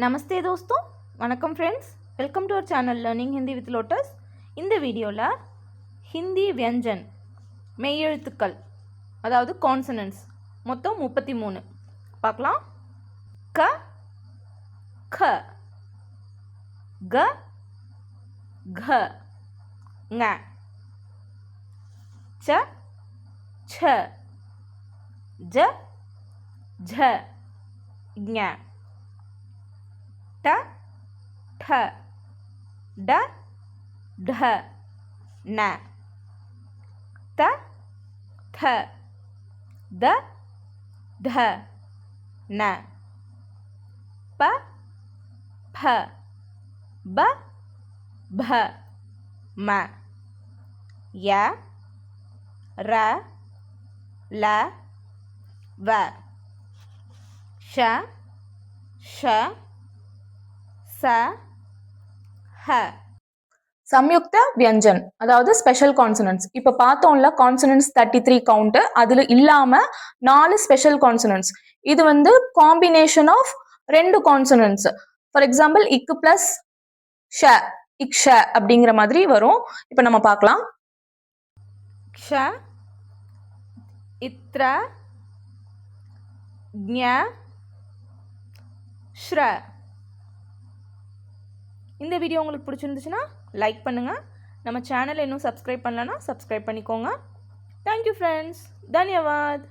நமஸ்தே दोस्तों வணக்கம் friends welcome to our channel learning Hindi with Lotus. இந்த வீடியோவில் ஹிந்தி வியஞ்சன் மெய்யெழுத்துக்கள் அதாவது கான்சனன்ட்ஸ் மொத்தம் 33 பார்க்கலாம். க க க घ ங ச ச ஜ झ ஞ ट ठ ड ढ न त थ द ध न प फ ब भ म य र ल व श श स ह. சம்யுக்த வியஞ்சன் அதாவது ஸ்பெஷல் கான்சனன்ட்ஸ். இப்போ பார்த்தோம்ல கான்சனன்ட்ஸ் 33 கவுண்ட், அதுல இல்லாம 4 ஸ்பெஷல் கான்சனன்ட்ஸ். இது வந்து combination of 2 consonants. For example இக்கு பிளஸ் ஷ இக்ஷ அப்படிங்கிற மாதிரி வரும். இப்போ நம்ம பார்க்கலாம். க்ஷ இத்ர ஞ ஸ்ர. இந்த வீடியோ உங்களுக்கு பிடிச்சிருந்துச்சுன்னா லைக் பண்ணுங்கள். நம்ம சேனலை இன்னும் சப்ஸ்கிரைப் பண்ணலன்னா சப்ஸ்கிரைப் பண்ணிக்கோங்க. Thank you friends. தன்யவாத்.